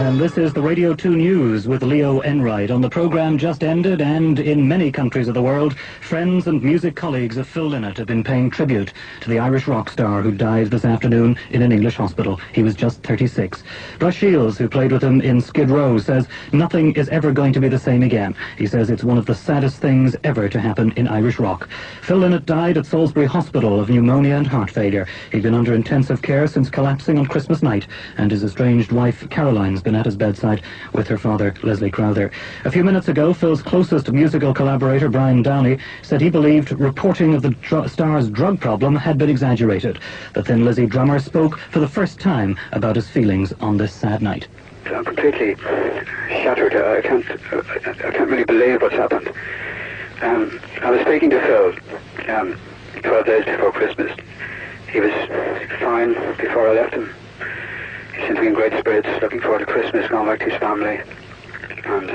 And this is the Radio 2 News with Leo Enright. On the programme just ended, and in many countries of the world, friends and music colleagues of Phil Lynott have been paying tribute to the Irish rock star who died this afternoon in an English hospital. He was just 36. Russ Shields, who played with him in Skid Row, says nothing is ever going to be the same again. He says it's one of the saddest things ever to happen in Irish rock. Phil Lynott died at Salisbury Hospital of pneumonia and heart failure. He'd been under intensive care since collapsing on Christmas night, and his estranged wife Caroline's been at his bedside with her father, Leslie Crowther. A few minutes ago, Phil's closest musical collaborator, Brian Downey, said he believed reporting of the star's drug problem had been exaggerated. The Thin Lizzy drummer spoke for the first time about his feelings on this sad night. I'm completely shattered. I can't really believe what's happened. I was speaking to Phil 12 days before Christmas. He was fine before I left him. He seemed to be in great spirits, looking forward to Christmas, going back to his family. And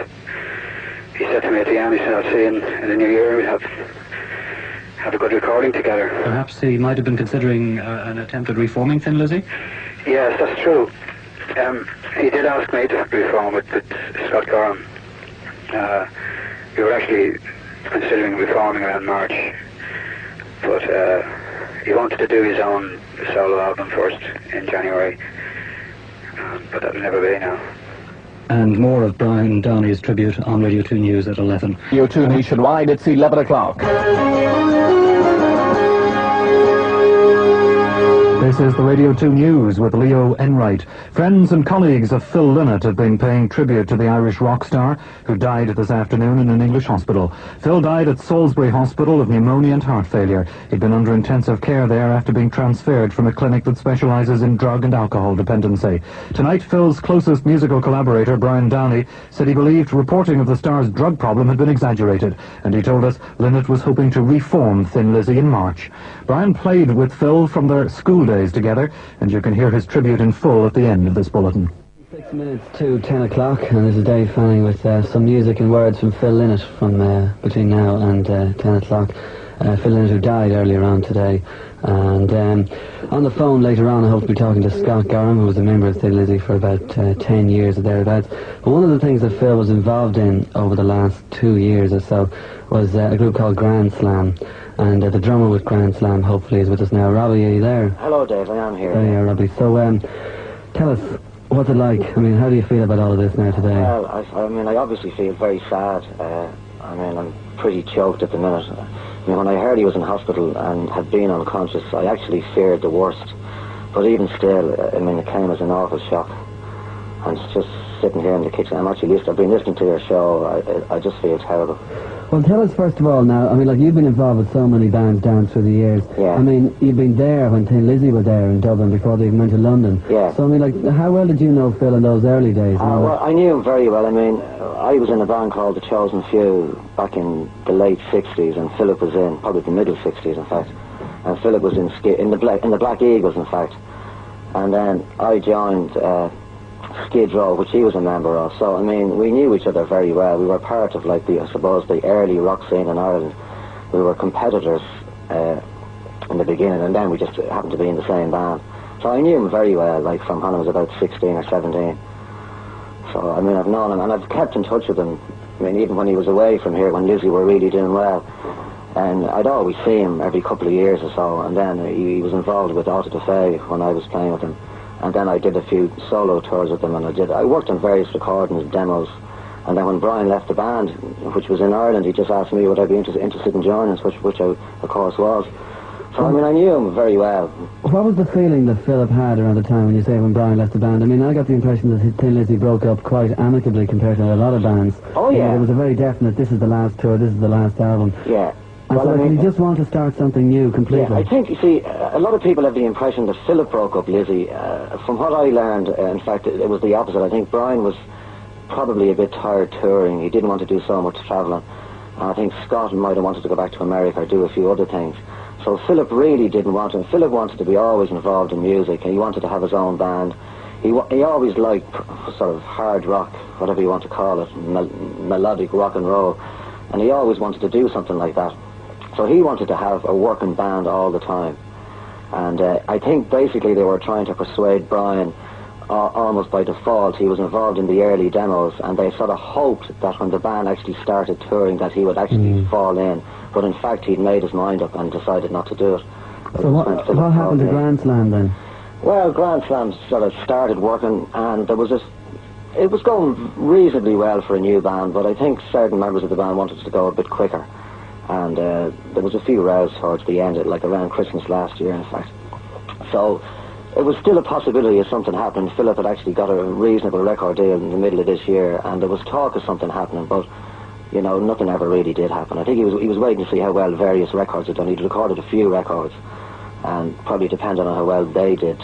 he said to me at the end, he said, I'll see you in the new year, we'll have a good recording together. Perhaps he might have been considering an attempt at reforming Thin Lizzy? Yes, that's true. He did ask me to reform with Scott Gorham. We were actually considering reforming around March, but he wanted to do his own solo album first in January. But that'll never be now. And more of Brian Downey's tribute on Radio 2 News at 11. Radio 2 nationwide, it's 11 o'clock. This is the Radio 2 News with Leo Enright. Friends and colleagues of Phil Lynott have been paying tribute to the Irish rock star who died this afternoon in an English hospital. Phil died at Salisbury Hospital of pneumonia and heart failure. He'd been under intensive care there after being transferred from a clinic that specialises in drug and alcohol dependency. Tonight, Phil's closest musical collaborator, Brian Downey, said he believed reporting of the star's drug problem had been exaggerated, and he told us Lynott was hoping to reform Thin Lizzy in March. Brian played with Phil from their school days together, and you can hear his tribute in full at the end of this bulletin. 6 minutes to 10 o'clock, and this is Dave Fanning with some music and words from Phil Lynott from between now and 10 o'clock. Phil Lynott, who died earlier on today. And on the phone later on, I hope to be talking to Scott Gorham, who was a member of Thin Lizzy for about 10 years or thereabouts. But one of the things that Phil was involved in over the last 2 years or so was a group called Grand Slam. And the drummer with Grand Slam hopefully is with us now. Robbie, are you there? Hello, Dave. I am here. There you are, Robbie. So tell us, what's it like? I mean, how do you feel about all of this now today? Well, I obviously feel very sad. I'm pretty choked at the minute. When I heard he was in hospital and had been unconscious, I actually feared the worst. But even still, it came as an awful shock. And just sitting here in the kitchen, I've been listening to your show. I just feel terrible. Well, tell us first of all now, you've been involved with so many bands down through the years. Yeah. You've been there when Thin Lizzy were there in Dublin before they even went to London. Yeah. So, how well did you know Phil in those early days? Well, I knew him very well. I was in a band called The Chosen Few back in the late 60s, and Philip was in, probably the middle 60s, in fact. And Philip was in the Black Eagles, in fact. And then I joined Skid Row, which he was a member of. So, we knew each other very well. We were part of, the early rock scene in Ireland. We were competitors in the beginning, and then we just happened to be in the same band. So I knew him very well, from when I was about 16 or 17. So, I've known him, and I've kept in touch with him. Even when he was away from here, when Lizzy were really doing well. And I'd always see him every couple of years or so, and then he was involved with Auto da Fe when I was playing with him. And then I did a few solo tours with them, and I worked on various recordings, demos. And then when Brian left the band, which was in Ireland, he just asked me would I be interested in joining us, which I, of course, was. So, I knew him very well. What was the feeling that Philip had around the time when Brian left the band? I got the impression that Thin Lizzy broke up quite amicably compared to a lot of bands. Oh, yeah. There was a very definite, this is the last tour, this is the last album. Yeah. And you just want to start something new completely. Yeah, I think, a lot of people have the impression that Philip broke up Lizzy. From what I learned, in fact, it was the opposite. I think Brian was probably a bit tired touring. He didn't want to do so much travelling. And I think Scott might have wanted to go back to America or do a few other things. So Philip really didn't want to. Philip wanted to be always involved in music, and he wanted to have his own band. He always liked sort of hard rock, whatever you want to call it, melodic rock and roll. And he always wanted to do something like that. So he wanted to have a working band all the time. And I think basically they were trying to persuade Brian almost by default. He was involved in the early demos, and they sort of hoped that when the band actually started touring that he would actually fall in. But in fact, he'd made his mind up and decided not to do it. So what happened to Grand Slam then? Well, Grand Slam sort of started working, and there was it was going reasonably well for a new band, but I think certain members of the band wanted to go a bit quicker. And there was a few rows towards the end, like around Christmas last year, in fact. So it was still a possibility of something happening. Philip had actually got a reasonable record deal in the middle of this year, and there was talk of something happening, but, you know, nothing ever really did happen. I think he was waiting to see how well various records had done. He'd recorded a few records, and probably depending on how well they did,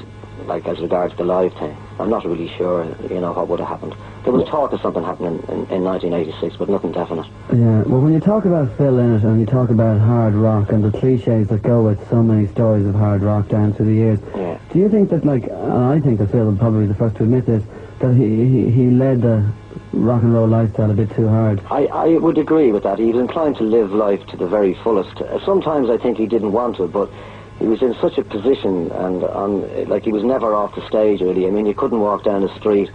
like as regards the live thing. I'm not really sure, you know, what would have happened. There was talk of something happening in 1986, but nothing definite. Yeah, well, when you talk about Phil Lynott and you talk about hard rock and the cliches that go with so many stories of hard rock down through the years, do you think that, like, I think that Phil would probably be the first to admit this, that he led the rock and roll lifestyle a bit too hard? I would agree with that. He was inclined to live life to the very fullest. Sometimes I think he didn't want to, but he was in such a position, and like he was never off the stage, really. I mean, you couldn't walk down the street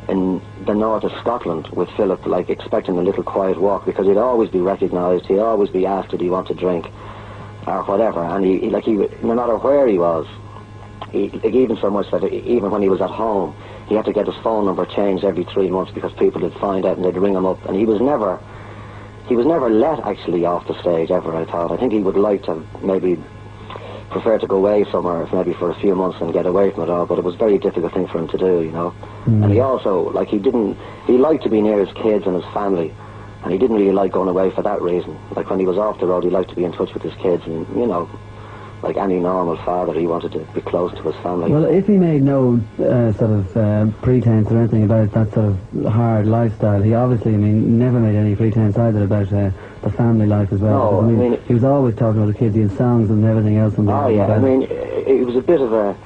in the north of Scotland with Philip, like, expecting a little quiet walk, because he'd always be recognised, he'd always be asked, did he want to drink, or whatever, and he no matter where he was, even so much that even when he was at home, he had to get his phone number changed every 3 months because people would find out and they'd ring him up, and he was never let actually off the stage ever, I thought. I think he would like to maybe prefer to go away somewhere, maybe for a few months, and get away from it all, but it was a very difficult thing for him to do, you know. And he also, like, he liked to be near his kids and his family, and he didn't really like going away for that reason. Like, when he was off the road, he liked to be in touch with his kids, and, you know, like any normal father, he wanted to be close to his family. Well, if he made no sort of pretense or anything about that sort of hard lifestyle, he obviously, I mean, never made any pretense either about the family life as well. No, I mean, he was always talking about the kids, he had songs and everything else. Oh, yeah, I mean, it was a bit of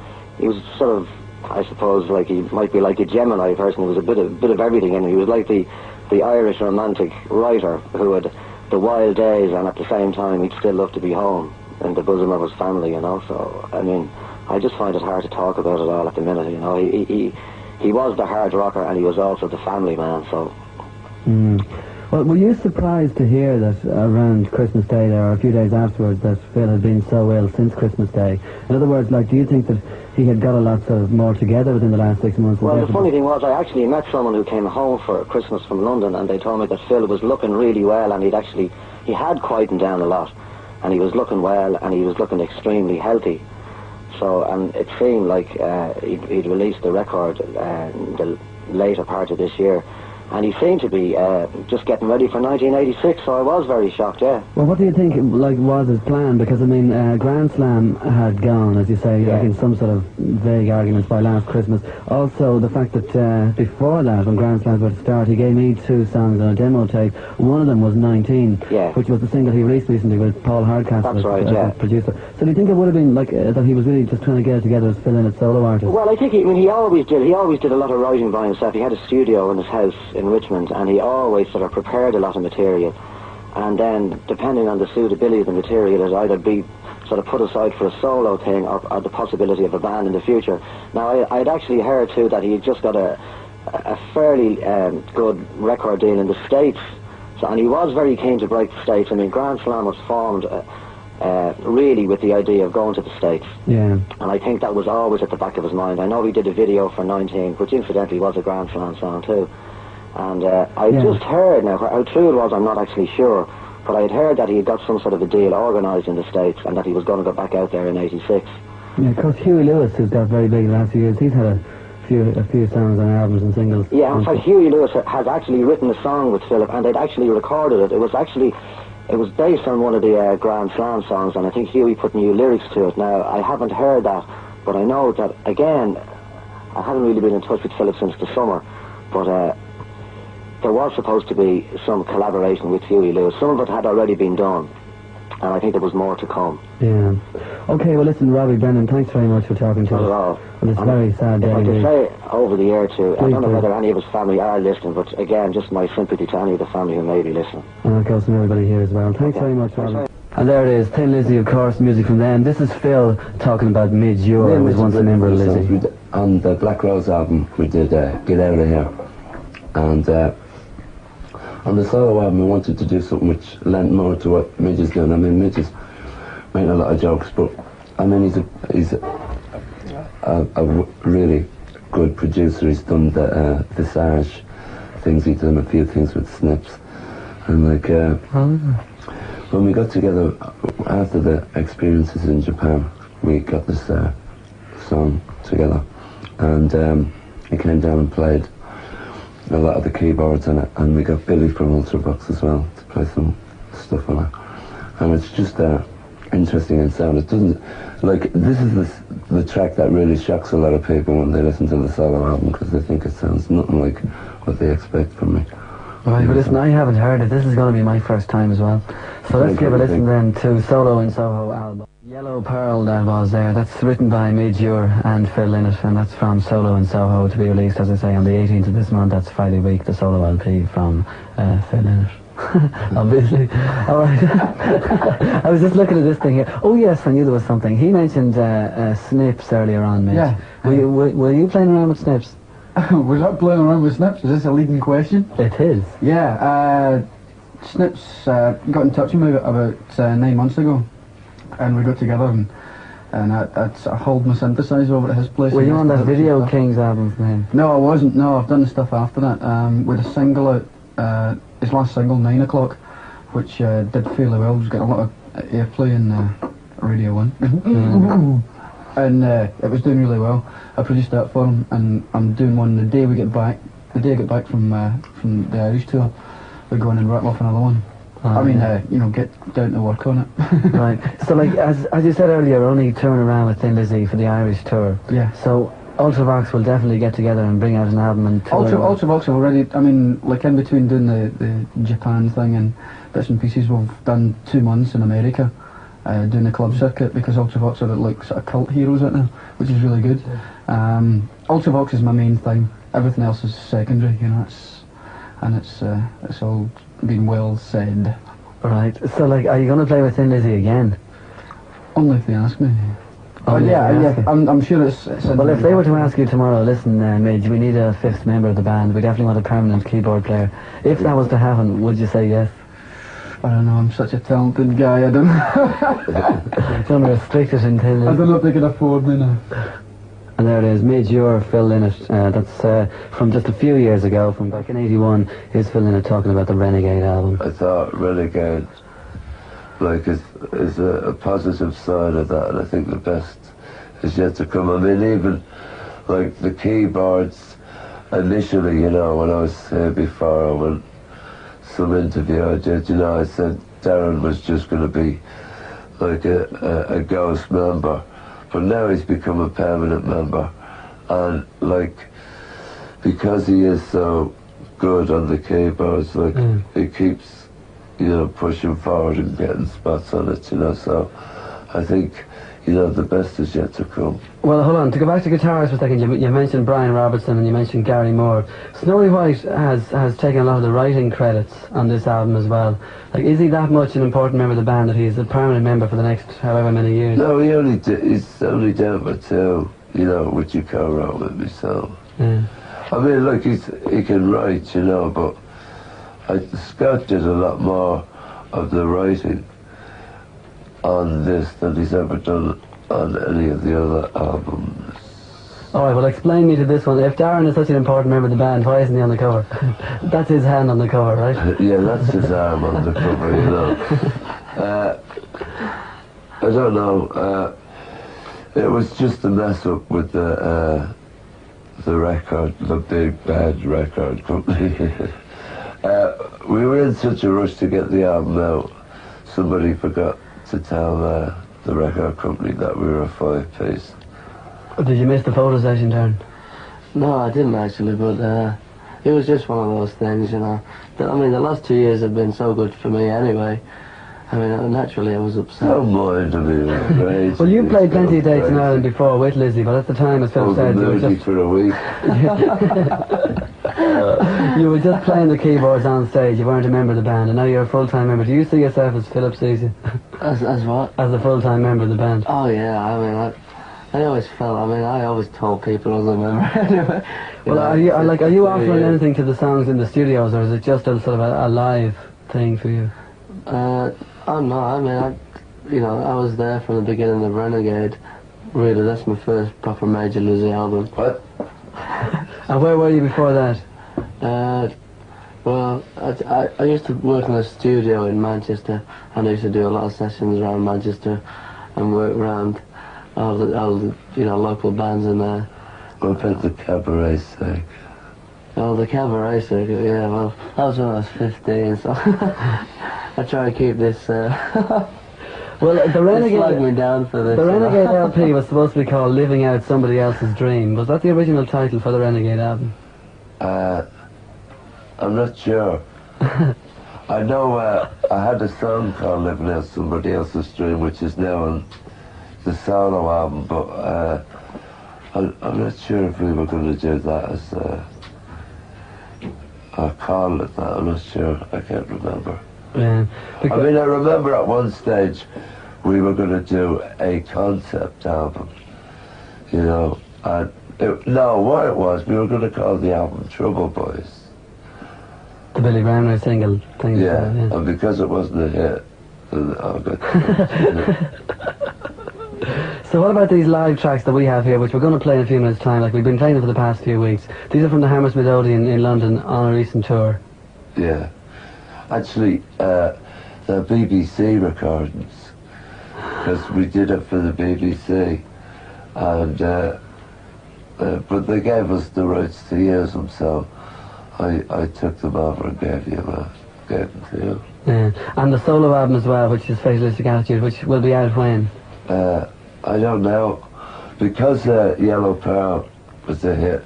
he was sort of, I suppose, like, he might be like a Gemini person. There was a bit of everything in him. He was like the Irish romantic writer who had the wild days, and at the same time, he'd still love to be home in the bosom of his family, you know. So, I mean, I just find it hard to talk about it all at the minute, you know. He was the hard rocker, and he was also the family man, so. Well, were you surprised to hear that around Christmas Day there, or a few days afterwards, that Phil had been so ill since Christmas Day? In other words, like, do you think that he had got a lot sort of more together within the last 6 months? Well, the funny thing was, I actually met someone who came home for Christmas from London, and they told me that Phil was looking really well, and he had quietened down a lot, and he was looking well, and he was looking extremely healthy. So, and it seemed like he'd released the record in the later part of this year, and he seemed to be just getting ready for 1986, so I was very shocked, yeah. Well, what do you think, like, was his plan? Because, I mean, Grand Slam had gone, as you say, like, in some sort of vague arguments by last Christmas. Also, the fact that before that, when Grand Slam was about to start, he gave me 2 songs on a demo tape. One of them was 19, which was the single he released recently with Paul Hardcastle as producer. So do you think it would have been, like, that he was really just trying to get it together as Phil Lynott solo artist? Well, I think, he always did. He always did a lot of writing by himself. He had a studio in his house in Richmond, and he always sort of prepared a lot of material, and then depending on the suitability of the material, it'd either be sort of put aside for a solo thing or the possibility of a band in the future. Now, I'd actually heard too that he had just got a fairly good record deal in the States, so, and he was very keen to break the States. I mean, Grand Slam was formed really with the idea of going to the States. Yeah. And I think that was always at the back of his mind. I know he did a video for 19, which incidentally was a Grand Slam song too. And I just heard, now how true it was I'm not actually sure, but I had heard that he had got some sort of a deal organised in the States and that he was going to go back out there in 86. Yeah, of course, Huey Lewis, who's got very big the last few years, he's had a few songs on albums and singles. Yeah, in fact, Huey Lewis has actually written a song with Philip, and they'd actually recorded it. It was based on one of the Grand Slam songs, and I think Huey put new lyrics to it. Now, I haven't heard that, but I know that, again, I haven't really been in touch with Philip since the summer, but there was supposed to be some collaboration with Huey Lewis. Some of it had already been done, and I think there was more to come. Yeah. Okay, well, listen, Robbie Brennan, thanks very much for talking to us. Not at all. Well, it's very sad day. If I could say over the air too, I don't know do. whether any of his family are listening, but again, just my sympathy to any of the family who may be listening. And of course, and everybody here as well. Thanks very much, Robbie. And there it is, Thin Lizzy, of course, music from them. This is Phil talking about Midge Ure, who was once a member of Lizzy. On the Black Rose album, we did Get Out of Here. And on the solo album, we wanted to do something which lent more to what Midge is doing. I mean, Midge is making a lot of jokes, but I mean, he's a really good producer. He's done the Visage things, he's done a few things with Snips. And like, when we got together after the experiences in Japan, we got this song together, and he came down and played a lot of the keyboards on it, and we got Billy from Ultravox as well to play some stuff on it. And it's just interesting in sound. It doesn't, like, this is the track that really shocks a lot of people when they listen to the solo album, because they think it sounds nothing like what they expect from me. Right, but listen, I haven't heard it. This is going to be my first time as well. So let's give a listen then to Solo in Soho album. Yellow Pearl, that was there. That's written by Midge Ure and Phil Lynott, and that's from Solo in Soho, to be released, as I say, on the 18th of this month. That's Friday week, the solo LP from Phil Lynott. Obviously. Alright. I was just looking at this thing here. Oh yes, I knew there was something. He mentioned Snips earlier on, Midge. Yeah. Were you playing around with Snips? Was I playing around with Snips? Is this a leading question? It is. Yeah, Snips got in touch with me about 9 months ago, and we got together and I hauled my synthesizer over to his place. Were you on that Video Kings album from him? No, I wasn't. No, I've done the stuff after that. With a single out, his last single, 9 O'Clock, which did fairly well. It was getting a lot of airplay in Radio 1. And it was doing really well. I produced that for him, and I'm doing one the day we get back. The day I get back from the Irish tour, we're going and rattle off another one. I mean, you know, get down to work on it. Right. So, like, as you said earlier, we're only touring around with Thin Lizzy for the Irish tour. Yeah. So Ultravox will definitely get together and bring out an album and tour. Ultravox have already, I mean, like in between doing the Japan thing and bits and pieces, we've done 2 months in America. Doing the club circuit, because Ultravox are like sort of cult heroes right now, which is really good. Ultravox is my main thing. Everything else is secondary, you know. It's all been well said. Right. So, like, are you going to play with Thin Lizzy again? Only if they ask me. Only yeah. I'm sure it's well, if they were to ask you tomorrow, listen, Midge, we need a 5th member of the band. We definitely want a permanent keyboard player. If that was to happen, would you say yes? I don't know, I'm such a talented guy, I don't know. Don't restrict it in Thin Lizzy. I don't know if they can afford me now. And there it is, Midge Ure, Phil Lynott. That's from just a few years ago, from back in 81. Here's Phil Lynott talking about the Renegade album. I thought Renegade, like, is a positive side of that, and I think the best is yet to come. I mean, even, like, the keyboards, initially, you know, when I was here before, when some interview I did, you know, I said Darren was just going to be like a ghost member, but now he's become a permanent member, and like, because he is so good on the keyboards, like, he keeps, you know, pushing forward and getting spots on it, you know, so I think, you know, the best is yet to come. Well, hold on, to go back to guitars for a second, you mentioned Brian Robertson and you mentioned Gary Moore. Snowy White has taken a lot of the writing credits on this album as well. Like, is he that much an important member of the band that he's a permanent member for the next however many years? No, he's only down for 2, you know, which you co-wrote with me, so... Yeah. I mean, look, he can write, you know, but Scott did a lot more of the writing on this than he's ever done on any of the other albums. Alright, well, explain me to this one. If Darren is such an important member of the band, why isn't he on the cover? That's his hand on the cover, right? Yeah, that's his arm on the cover, you know. I don't know. It was just a mess up with the record, the big bad record company. We were in such a rush to get the album out, somebody forgot to tell the record company that we were a 5-piece. Did you miss the photo session, Darren? No, I didn't actually, but it was just one of those things, you know. I mean, the last 2 years have been so good for me anyway. I mean, naturally I was upset. Don't mind, I mean, it was great. Well, you played plenty of dates in Ireland before with Lizzy, but at the time, as Phil said, you were just... for a week. You were just playing the keyboards on stage, you weren't a member of the band, and now you're a full-time member. Do you see yourself as Philip sees you? As what? As a full-time member of the band? Oh yeah, I mean, I always felt, I always told people I was a member anyway. Well, are you offering anything to the songs in the studios, or is it just a sort of a live thing for you? Oh no, I mean, I was there from the beginning of Renegade. Really, that's my first proper Major Lizzy album. What? And where were you before that? Well, I used to work in a studio in Manchester, and I used to do a lot of sessions around Manchester and work around all the local bands in there. What about the cabaret circuit? Oh, the cabaret circuit, yeah, well, that was when I was 15, so I try to keep this, well, the Renegade... slug me down for this. The Renegade LP was supposed to be called Living Out Somebody Else's Dream. Was that the original title for the Renegade album? I'm not sure. I know I had a song called Living Out Somebody Else's Dream, which is now on the solo album, but I'm not sure if we were going to do that as I call it that. I'm not sure. I can't remember. Yeah. I remember at one stage we were going to do a concept album, and what it was, we were going to call the album Trouble Boys. The Billy Brown single thing. Yeah, and because it wasn't a hit, So what about these live tracks that we have here, which we're going to play in a few minutes' time, like we've been playing them for the past few weeks? These are from the Hammersmith Odeon in London on a recent tour. Yeah. Actually, they're BBC recordings, because we did it for the BBC, and but they gave us the rights to use them, so I took them over and gave them to you. Yeah. And the solo album as well, which is Fatalistic Attitude, which will be out when? I don't know, because Yellow Pearl was a hit,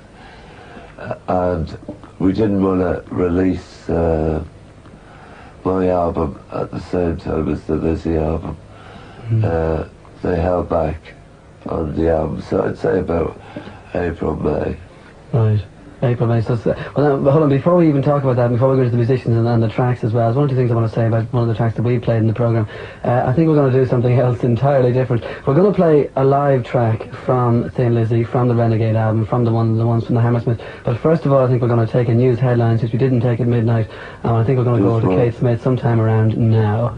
and we didn't want to release my album at the same time as the Lizzy album. They held back on the album, so I'd say about April, May. Right. April, May. So, well, hold on, before we even talk about that, before we go into the musicians and the tracks as well, there's one or two things I want to say about one of the tracks that we played in the programme. I think we're going to do something else entirely different. We're going to play a live track from Thin Lizzy, from the Renegade album, from the ones from the Hammersmith. But first of all, I think we're going to take a news headlines, which we didn't take at midnight, and I think we're going to go to Kate Smith sometime around now.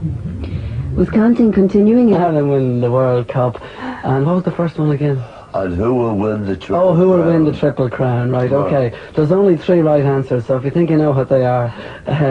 Wisconsin continuing it. And then win the World Cup. And what was the first one again? And who will win the Triple Crown? Oh, who will win the Triple Crown, right, okay. There's only 3 right answers, so if you think you know what they are,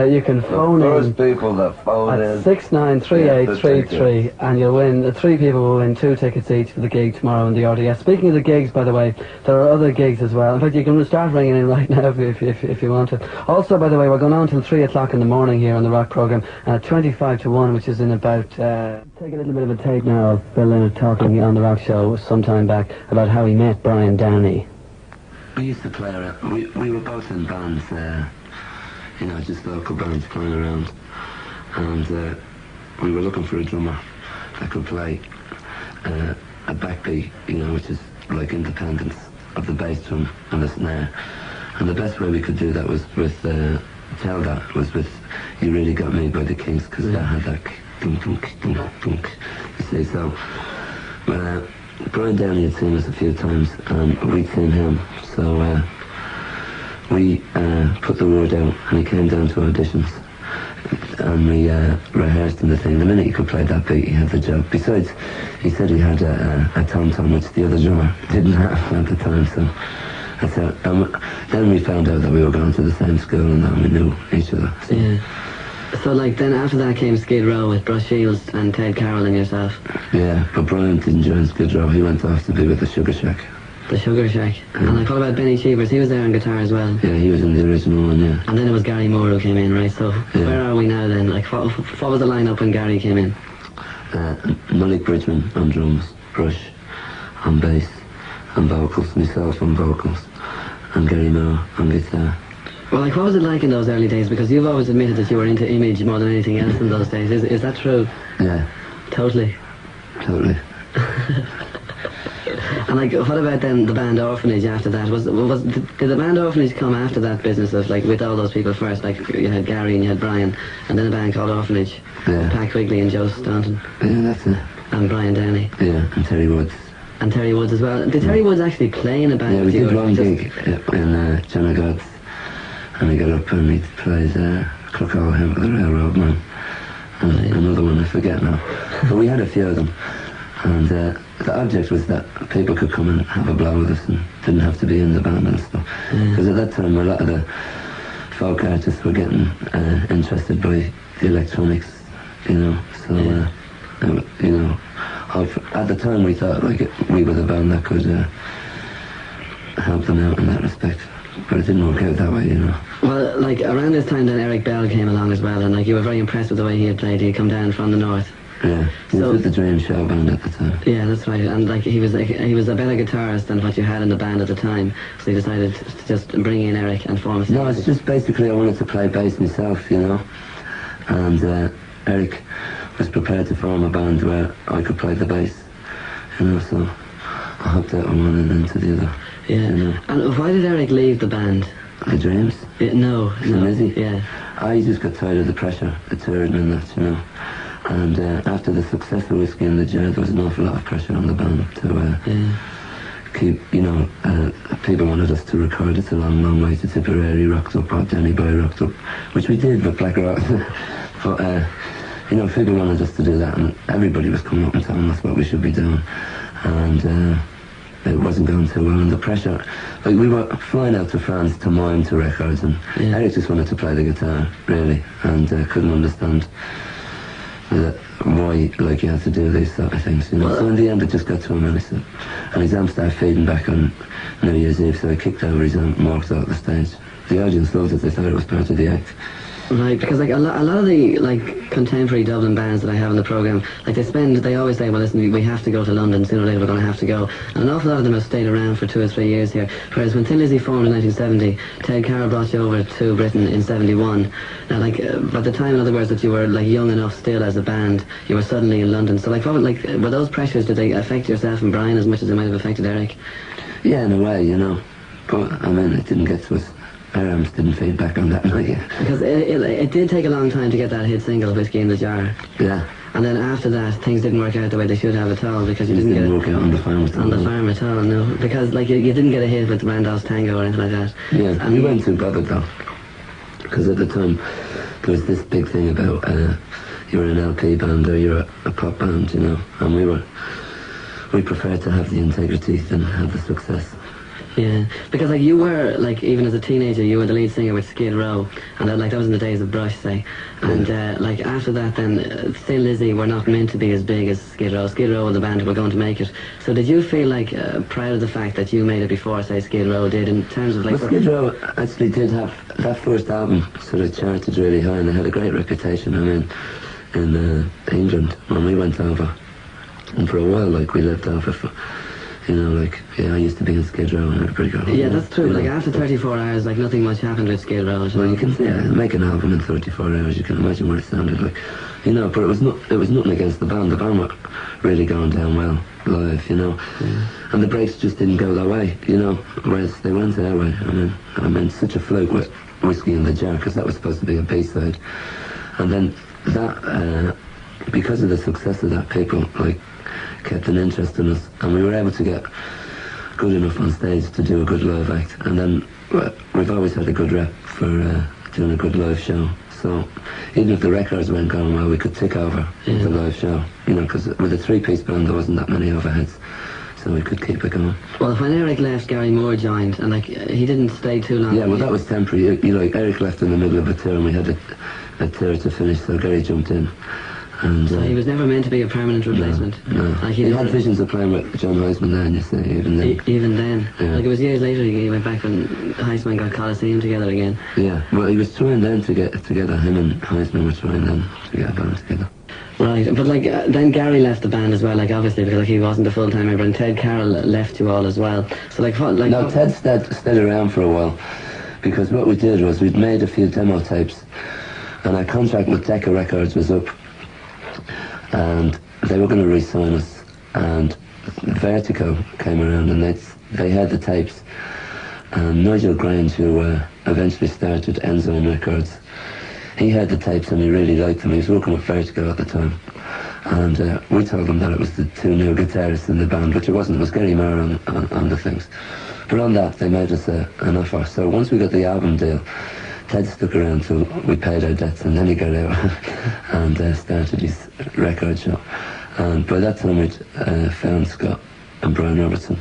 you can phone in people that phone at 693833, and you'll win, the 3 people will win 2 tickets each for the gig tomorrow in the RTÉ. Speaking of the gigs, by the way, there are other gigs as well. In fact, you can start ringing in right now if you want to. Also, by the way, we're going on till 3 o'clock in the morning here on the rock programme, 25 to 1, which is in about... take a little bit of a tape now of Phil Lynott talking on the rock show some time back about how he met Brian Downey. We used to play around. We were both in bands, just local bands playing around, and we were looking for a drummer that could play a backbeat, which is like independence of the bass drum and the snare. And the best way we could do that was with You Really Got Me by the Kings, because that had that dunk, dunk, dunk, dunk. You see, so Brian Downey had seen us a few times, and we'd seen him, so we put the word out, and he came down to auditions, and we rehearsed in the thing. The minute he could play that beat, he had the job. Besides, he said he had a tom-tom, which the other drummer didn't have at the time, so that's it. Then we found out that we were going to the same school, and that we knew each other. So. Yeah. So, then after that came Skid Row with Bruce Shields and Ted Carroll and yourself. Yeah, but Brian didn't join Skid Row. He went off to be with the Sugar Shack. The Sugar Shack. Yeah. And what about Benny Cheevers? He was there on guitar as well. Yeah, he was in the original one, yeah. And then it was Gary Moore who came in, right? So, where are we now then? What was the lineup when Gary came in? Malik Bridgman on drums, Brush on bass, and vocals, myself on vocals, and Gary Moore on guitar. Well, what was it like in those early days? Because you've always admitted that you were into image more than anything else in those days. Is that true? Yeah. Totally? Totally. And like, what about then the band Orphanage after that? Did the band Orphanage come after that business of like with all those people first? Like you had Gary and you had Brian, and then a band called Orphanage. Yeah. Pat Quigley and Joe Staunton. Yeah, that's it. And Brian Downey. Yeah, and Terry Woods. And Terry Woods as well. Did Terry Woods actually play in a band? Yeah, we with you, did or one just- gig in John God's, and he got up and he plays Cook All Him with the Railroad Man. And another one I forget now. But we had a few of them. And the object was that people could come and have a blow with us and didn't have to be in the band and stuff. Because at that time a lot of the folk artists were getting interested by the electronics, you know. So, you know, at the time we thought like we were the band that could help them out in that respect. But it didn't work out that way, you know. Well, like around this time then Eric Bell came along as well, and like you were very impressed with the way he had played. He had come down from the north. Yeah, he was with the Dream Show band at the time. Yeah, that's right. And like he was a better guitarist than what you had in the band at the time. So you decided to just bring in Eric and form a No, it's just basically I wanted to play bass myself, you know. And Eric was prepared to form a band where I could play the bass, you know. So I hopped out on one and then to the other. Yeah. You know. And why did Eric leave the band? The Dreams? Yeah, no. Thin Lizzy? Yeah. I just got tired of the pressure, the touring and that, you know. And after the success of Whiskey and the Jar, there was an awful lot of pressure on the band to keep, you know, people wanted us to record It's a Long, Long Way to Tipperary rocked up, or Danny Boy rocked up, which we did with Black Rock. But, you know, people wanted us to do that, and everybody was coming up and telling us what we should be doing. And it wasn't going too well, and the pressure, like we were flying out to France to mime to records, and Eric just wanted to play the guitar, really, and couldn't understand why, like, you had to do these sort of things, you know. So in the end it just got to him, and his amp started feeding back on New Year's Eve, so he kicked over his amp and walked out the stage. The audience loved it, they thought it was part of the act. Right, because like a lot of the like contemporary Dublin bands that I have in the programme, like they always say, well listen, we have to go to London, sooner or later we're going to have to go. And an awful lot of them have stayed around for 2 or 3 years here. Whereas when Thin Lizzy formed in 1970, Ted Carroll brought you over to Britain in 71. Now like, by the time in other words that you were like young enough still as a band, you were suddenly in London. So like, were those pressures, did they affect yourself and Brian as much as they might have affected Eric? Yeah, in a way, you know. But I mean, it didn't get to us. Our arms didn't feed back on that night. Because it did take a long time to get that hit single, Whiskey in the Jar. Yeah. And then after that, things didn't work out the way they should have at all, because you didn't get work out on the farm at all. On the farm at all, no. Because like you didn't get a hit with Randolph's Tango or anything like that. Yeah, and we weren't too bothered though. Because at the time, there was this big thing about you're an LP band or you're a pop band, you know. And we preferred to have the integrity than have the success. Yeah, because like you were, like even as a teenager, you were the lead singer with Skid Row, and that was in the days of Brush, say. And like after that then, Thin Lizzy were not meant to be as big as Skid Row. Skid Row and the band were going to make it. So did you feel like proud of the fact that you made it before, say, Skid Row did, in terms of like... Well, Skid Row actually did have, that first album sort of charted really high, and they had a great reputation, I mean, in England when we went over. And for a while, like, we lived over for... You know, like, yeah, I used to be in Skid Row and everybody got... Yeah, that's true. Like, after 34 hours, like, nothing much happened with Skid Row. Well, you can make an album in 34 hours, you can imagine what it sounded like. You know, but it was nothing against the band. The band were really going down well live, you know. Yeah. And the breaks just didn't go their way, you know, whereas they went their way. I mean, such a fluke with Whiskey in the Jar, because that was supposed to be a B-side. And then that, because of the success of that, people, like, kept an interest in us, and we were able to get good enough on stage to do a good live act. And then we've always had a good rep for doing a good live show. So even if the records weren't going well, we could tick over the live show. You know, because with a 3-piece band there wasn't that many overheads, so we could keep it going. Well, when Eric left, Gary Moore joined, and like he didn't stay too long. Yeah, well, that was temporary. You know, like, Eric left in the middle of a tour, and we had a tour to finish, so Gary jumped in. And, so he was never meant to be a permanent replacement? No. Like he had visions of playing with John Heisman then, you see, even then. Even then? Yeah. Like, it was years later he went back when Heisman got Coliseum together again? Yeah, well, he was trying then to get together. Him and Heisman were trying then to get a band together. Right, but like, then Gary left the band as well, like, obviously, because like, he wasn't a full-time member, and Ted Carroll left you all as well. So like, what, like... No, Ted stayed around for a while, because what we did was we'd made a few demo tapes, and our contract with Decca Records was up, and they were going to re-sign us, and Vertigo came around and they had the tapes. And Nigel Grange, who eventually started Enzyme Records, he had the tapes and he really liked them. He was working with Vertigo at the time. And we told them that it was the two new guitarists in the band, which it wasn't. It was Gary Moore on the things. But on that, they made us an offer. So once we got the album deal, Ted stuck around till we paid our debts, and then he got out and started his record shop. And by that time, we'd found Scott and Brian Robertson,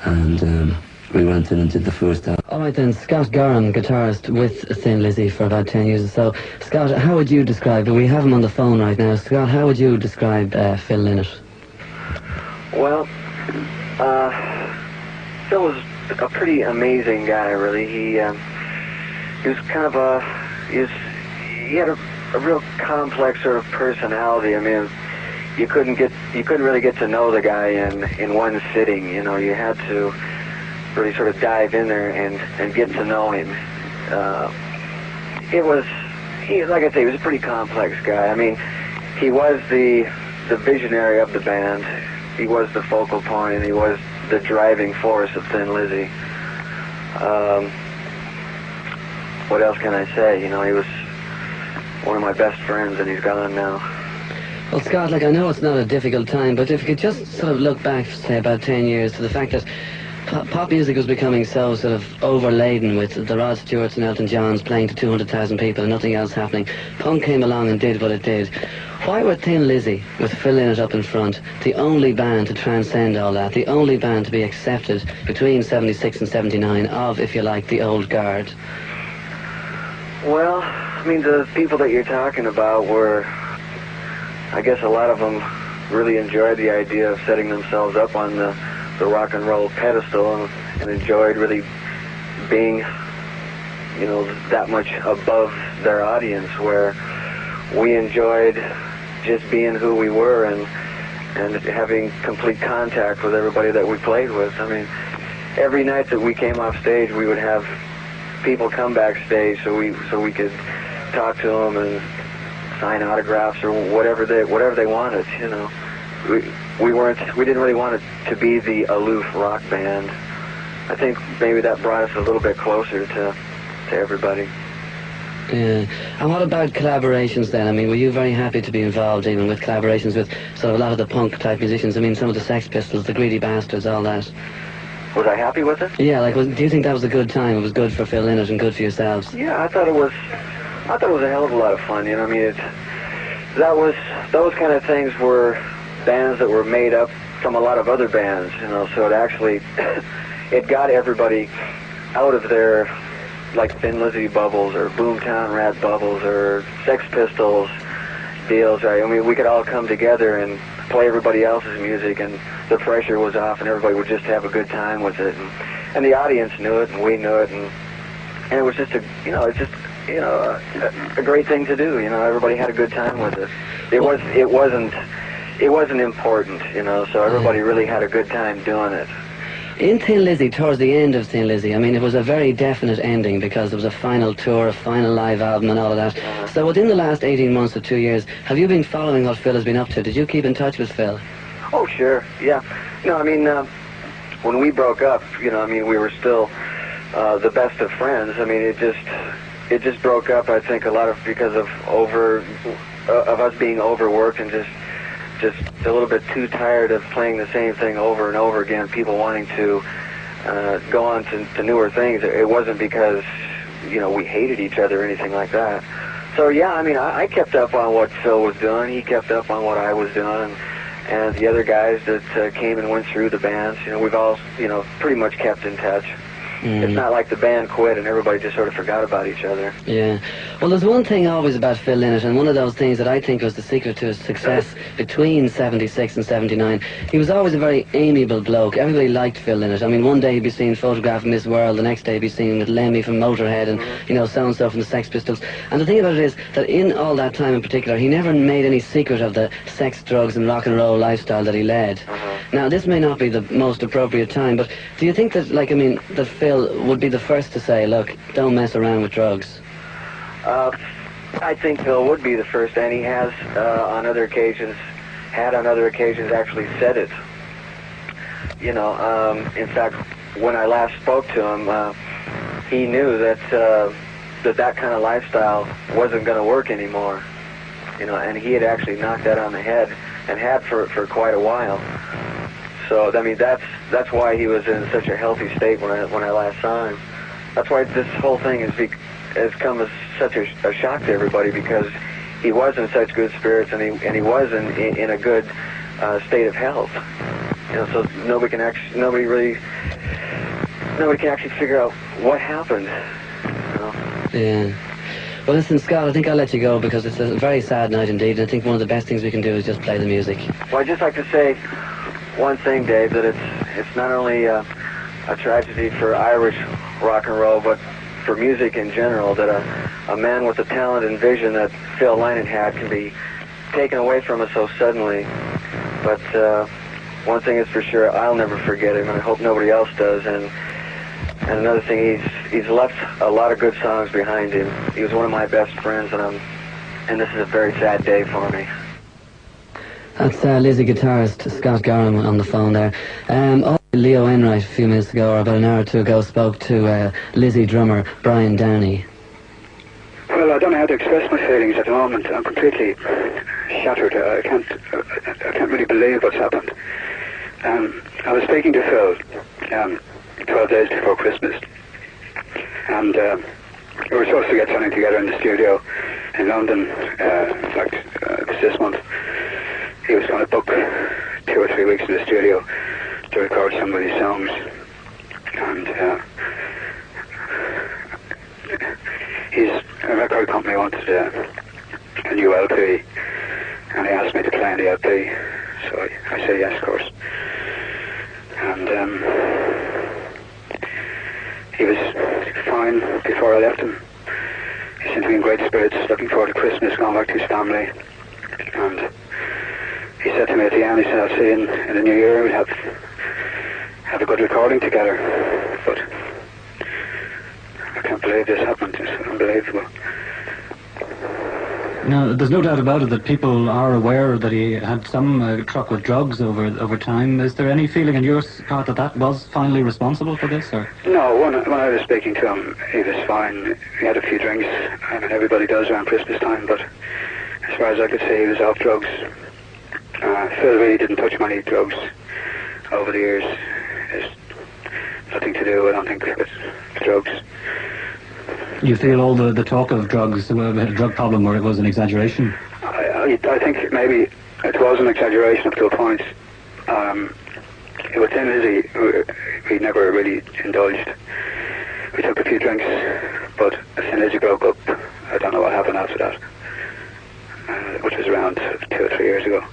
and we went in and did the first album. All right then, Scott Gorham, guitarist with Thin Lizzy for about 10 years or so. Scott, how would you describe, we have him on the phone right now, Scott, how would you describe Phil Lynott? Well, Phil was a pretty amazing guy, really. He was kind of he had a real complex sort of personality. I mean, you couldn't really get to know the guy in one sitting. You know, you had to really sort of dive in there and get to know him. Like I say, he was a pretty complex guy. I mean, he was the visionary of the band. He was the focal point, and he was the driving force of Thin Lizzy. What else can I say? You know, he was one of my best friends, and he's gone now. Well, Scott, like, I know it's not a difficult time, but if you could just sort of look back, say, about 10 years to the fact that pop music was becoming so sort of overladen with the Rod Stewarts and Elton Johns playing to 200,000 people and nothing else happening. Punk came along and did what it did. Why were Thin Lizzy, with Phil Lynott up in front, the only band to transcend all that, the only band to be accepted between 76 and 79 of, if you like, the old guard? Well, I mean, the people that you're talking about were, I guess a lot of them really enjoyed the idea of setting themselves up on the rock and roll pedestal and enjoyed really being, you know, that much above their audience, where we enjoyed just being who we were and having complete contact with everybody that we played with. I mean, every night that we came off stage, we would have people come backstage so we could talk to them and sign autographs or whatever they wanted. You know, we didn't really want it to be the aloof rock band. I think maybe that brought us a little bit closer to everybody. Yeah. And what about collaborations then? I mean, were you very happy to be involved even with collaborations with sort of a lot of the punk type musicians? I mean, some of the Sex Pistols, the Greedy Bastards, all that. Was I happy with it? Yeah, like, do you think that was a good time? It was good for Phil Lynott and good for yourselves? Yeah, I thought it was a hell of a lot of fun. You know, I mean, those kind of things were bands that were made up from a lot of other bands. You know, so it actually it got everybody out of their, like, Thin Lizzy bubbles or Boomtown Rat bubbles or Sex Pistols deals, right? I mean, we could all come together and play everybody else's music, and the pressure was off, and everybody would just have a good time with it, and the audience knew it, and we knew it, and it was just a great thing to do. You know, everybody had a good time with it. It wasn't important, you know, so everybody really had a good time doing it. In Thin Lizzy, towards the end of Thin Lizzy, I mean, it was a very definite ending because there was a final tour, a final live album and all of that. So within the last 18 months or 2 years, have you been following what Phil has been up to? Did you keep in touch with Phil? Oh, sure, yeah. No, I mean, when we broke up, you know, I mean, we were still the best of friends. I mean, it just broke up, I think, a lot of because of us being overworked and just a little bit too tired of playing the same thing over and over again, people wanting to go on to newer things. It wasn't because, you know, we hated each other or anything like that. So, yeah, I mean, I kept up on what Phil was doing. He kept up on what I was doing. And the other guys that came and went through the bands, you know, we've all, you know, pretty much kept in touch. It's not like the band quit and everybody just sort of forgot about each other. Yeah. Well, there's one thing always about Phil Lynott, and one of those things that I think was the secret to his success between 76 and 79. He was always a very amiable bloke. Everybody liked Phil Lynott. I mean, one day he'd be seen photographing Miss World, the next day he'd be seen with Lemmy from Motorhead and, you know, so-and-so from the Sex Pistols. And the thing about it is that in all that time in particular, he never made any secret of the sex, drugs and rock and roll lifestyle that he led. Now, this may not be the most appropriate time, but do you think that, like, I mean, that Phil would be the first to say, look, don't mess around with drugs? I think Phil would be the first, and he has on other occasions actually said it. In fact, when I last spoke to him, he knew that that kind of lifestyle wasn't going to work anymore. And he had actually knocked that on the head, and had for quite a while. So I mean, that's why he was in such a healthy state when I last saw him. That's why this whole thing has come as such a shock to everybody, because he was in such good spirits, and he was in a good state of health. So nobody can actually figure out what happened. Yeah. Well, listen, Scott, I think I'll let you go, because it's a very sad night indeed, and I think one of the best things we can do is just play the music. Well, I'd just like to say one thing, Dave, that it's not only a tragedy for Irish rock and roll, but for music in general, that a man with the talent and vision that Phil Lynott had can be taken away from us so suddenly. But one thing is for sure, I'll never forget him, and I hope nobody else does. And another thing, he's left a lot of good songs behind him. He was one of my best friends, and this is a very sad day for me. That's Lizzy guitarist Scott Gorham on the phone there. Leo Enright a few minutes ago, or about an hour or two ago, spoke to Lizzy drummer Brian Downey. Well, I don't know how to express my feelings at the moment. I'm completely shattered. I can't really believe what's happened. I was speaking to Phil 12 days before Christmas, and we were supposed to get something together in the studio in London. In fact, it was this month. He was going to book 2 or 3 weeks in the studio to record some of these songs, and his record company wanted a new LP, and he asked me to play on the LP, so I said yes, of course. And he was fine before I left him. He seemed to be in great spirits, looking forward to Christmas, going back to his family. And he said to me at the end, he said, I'll see you in the new year, we'll have a good recording together. But I can't believe this happened. It's unbelievable. Now, there's no doubt about it that people are aware that he had some truck with drugs over time. Is there any feeling on your part that was finally responsible for this? Or? No, when I was speaking to him, he was fine. He had a few drinks. I mean, everybody does around Christmas time, but as far as I could see, he was off drugs. Phil really didn't touch many drugs over the years. It's nothing to do, I don't think, with drugs. You feel all the talk of drugs, a drug problem, where it was an exaggeration? I think maybe it was an exaggeration up to a point. With Thin Lizzy, we never really indulged. We took a few drinks, but as Thin Lizzy broke up, I don't know what happened after that, which was around 2 or 3 years ago.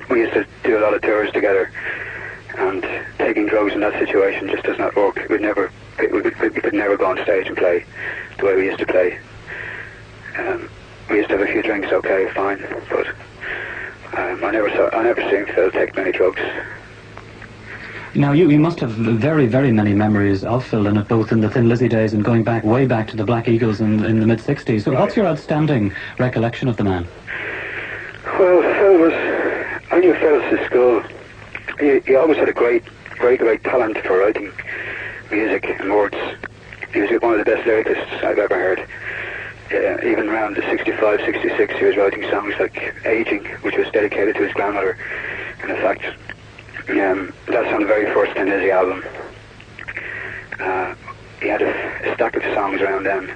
We used to do a lot of tours together, and taking drugs in that situation just does not work. We could never go on stage and play the way we used to play. We used to have a few drinks, okay, fine, but I never seen Phil take many drugs. Now, you must have very, very many memories of Phil Lynott, both in the Thin Lizzy days and going back, way back to the Black Eagles in the mid-60s. So what's your outstanding recollection of the man? Well, I knew Phil since school. He always had a great talent for writing music and words. He was one of the best lyricists I've ever heard. Even around the 65, 66, he was writing songs like Aging, which was dedicated to his grandmother. And in fact, that's on the very first Thin Lizzy album. He had a stack of songs around then.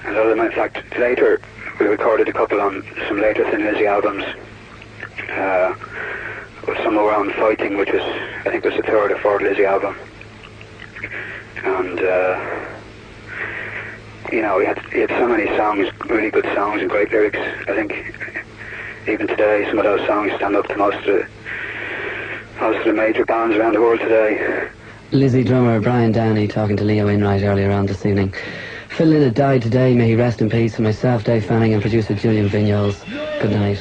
And a lot of them, in fact, later, we recorded a couple on some later Thin Lizzy albums. Some were on Fighting, which was, I think, was the third or fourth Lizzy album. And, he had so many songs, really good songs and great lyrics. I think even today, some of those songs stand up to most of the major bands around the world today. Lizzy drummer Brian Downey talking to Leo Enright earlier on this evening. Phil Lynott died today, may he rest in peace. And myself, Dave Fanning, and producer Julian Vignoles. Good night.